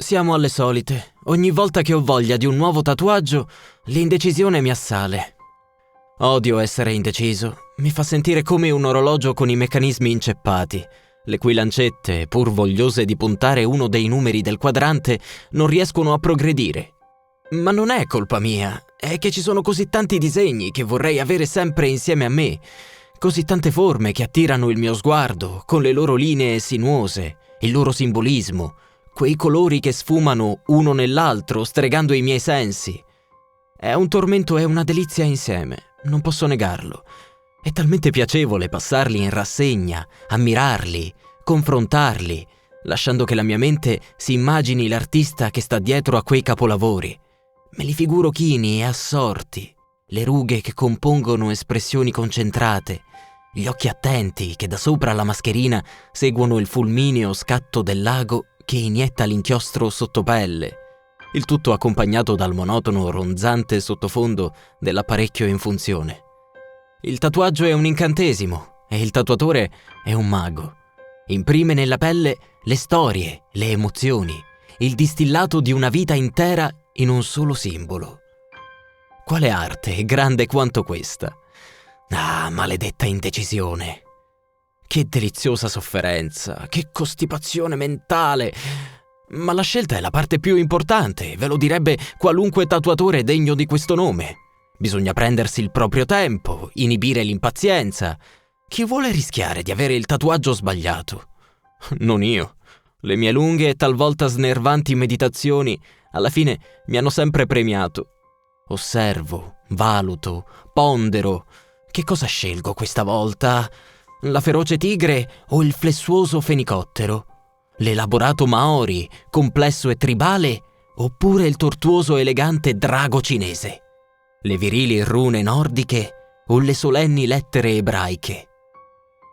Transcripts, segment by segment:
Siamo alle solite. Ogni volta che ho voglia di un nuovo tatuaggio, l'indecisione mi assale. Odio essere indeciso. Mi fa sentire come un orologio con i meccanismi inceppati, le cui lancette, pur vogliose di puntare uno dei numeri del quadrante, non riescono a progredire. Ma non è colpa mia, è che ci sono così tanti disegni che vorrei avere sempre insieme a me, così tante forme che attirano il mio sguardo, con le loro linee sinuose, il loro simbolismo, quei colori che sfumano uno nell'altro, stregando i miei sensi. È un tormento e una delizia insieme, non posso negarlo. È talmente piacevole passarli in rassegna, ammirarli, confrontarli, lasciando che la mia mente si immagini l'artista che sta dietro a quei capolavori. Me li figuro chini e assorti, le rughe che compongono espressioni concentrate, gli occhi attenti che da sopra la mascherina seguono il fulmineo scatto del lago che inietta l'inchiostro sottopelle, il tutto accompagnato dal monotono ronzante sottofondo dell'apparecchio in funzione. Il tatuaggio è un incantesimo e il tatuatore è un mago. Imprime nella pelle le storie, le emozioni, il distillato di una vita intera in un solo simbolo. Quale arte è grande quanto questa? Ah, maledetta indecisione! Che deliziosa sofferenza, che costipazione mentale! Ma la scelta è la parte più importante, ve lo direbbe qualunque tatuatore degno di questo nome. Bisogna prendersi il proprio tempo, inibire l'impazienza. Chi vuole rischiare di avere il tatuaggio sbagliato? Non io. Le mie lunghe e talvolta snervanti meditazioni alla fine mi hanno sempre premiato. Osservo, valuto, pondero. Che cosa scelgo questa volta? La feroce tigre o il flessuoso fenicottero? L'elaborato maori, complesso e tribale, oppure il tortuoso elegante drago cinese? Le virili rune nordiche o le solenni lettere ebraiche?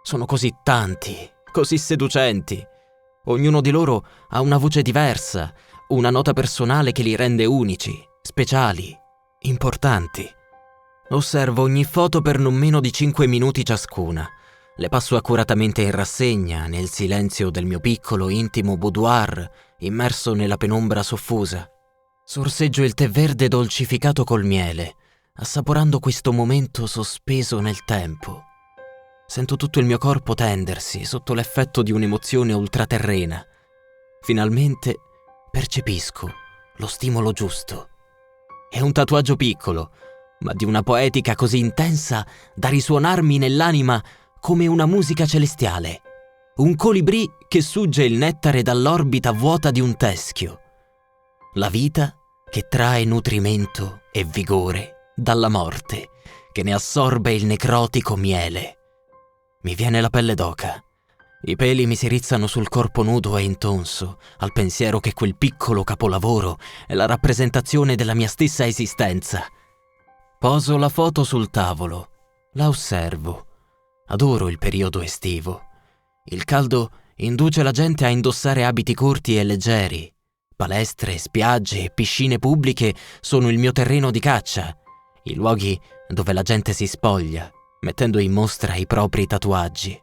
Sono così tanti, così seducenti. Ognuno di loro ha una voce diversa, una nota personale che li rende unici, speciali, importanti. Osservo ogni foto per non meno di 5 minuti ciascuna. Le passo accuratamente in rassegna, nel silenzio del mio piccolo, intimo boudoir, immerso nella penombra soffusa. Sorseggio il tè verde dolcificato col miele, assaporando questo momento sospeso nel tempo. Sento tutto il mio corpo tendersi sotto l'effetto di un'emozione ultraterrena. Finalmente percepisco lo stimolo giusto. È un tatuaggio piccolo, ma di una poetica così intensa da risuonarmi nell'anima come una musica celestiale. Un colibrì che sugge il nettare dall'orbita vuota di un teschio. La vita che trae nutrimento e vigore dalla morte, che ne assorbe il necrotico miele. Mi viene la pelle d'oca. I peli mi si rizzano sul corpo nudo e intonso, al pensiero che quel piccolo capolavoro è la rappresentazione della mia stessa esistenza. Poso la foto sul tavolo, la osservo. Adoro il periodo estivo. Il caldo induce la gente a indossare abiti corti e leggeri. Palestre, spiagge e piscine pubbliche sono il mio terreno di caccia, i luoghi dove la gente si spoglia, mettendo in mostra i propri tatuaggi.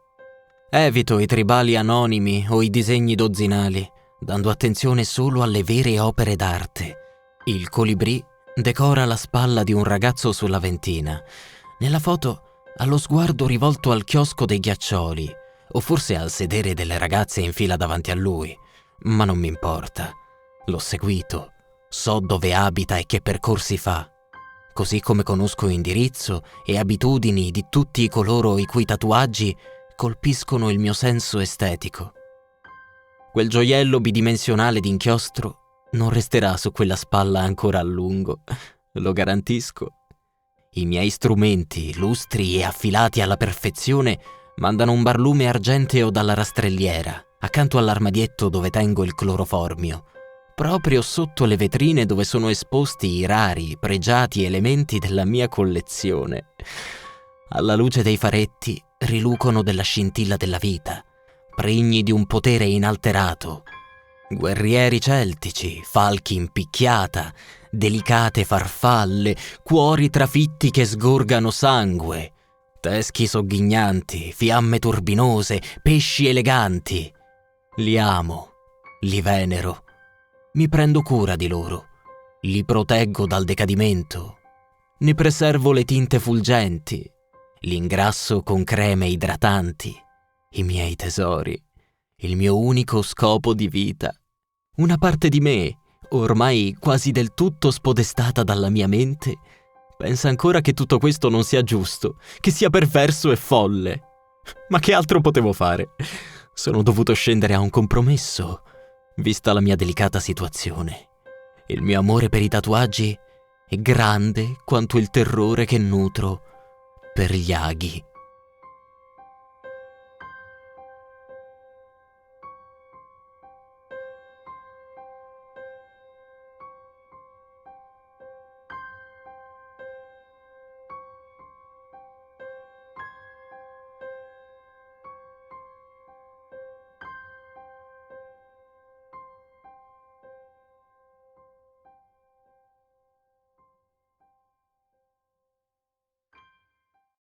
Evito i tribali anonimi o i disegni dozzinali, dando attenzione solo alle vere opere d'arte. Il colibrì decora la spalla di un ragazzo sull'Aventina. Nella foto ha lo sguardo rivolto al chiosco dei ghiaccioli, o forse al sedere delle ragazze in fila davanti a lui, ma non mi importa. L'ho seguito, so dove abita e che percorsi fa, così come conosco indirizzo e abitudini di tutti coloro i cui tatuaggi colpiscono il mio senso estetico. Quel gioiello bidimensionale d'inchiostro non resterà su quella spalla ancora a lungo, lo garantisco. I miei strumenti, lustri e affilati alla perfezione, mandano un barlume argenteo dalla rastrelliera, accanto all'armadietto dove tengo il cloroformio, proprio sotto le vetrine dove sono esposti i rari, pregiati elementi della mia collezione. Alla luce dei faretti rilucono della scintilla della vita, pregni di un potere inalterato. Guerrieri celtici, falchi in picchiata, delicate farfalle, cuori trafitti che sgorgano sangue, teschi sogghignanti, fiamme turbinose, pesci eleganti. Li amo, li venero. Mi prendo cura di loro, li proteggo dal decadimento, ne preservo le tinte fulgenti, li ingrasso con creme idratanti, i miei tesori, il mio unico scopo di vita. Una parte di me, ormai quasi del tutto spodestata dalla mia mente, pensa ancora che tutto questo non sia giusto, che sia perverso e folle. Ma che altro potevo fare? Sono dovuto scendere a un compromesso, vista la mia delicata situazione. Il mio amore per i tatuaggi è grande quanto il terrore che nutro per gli aghi.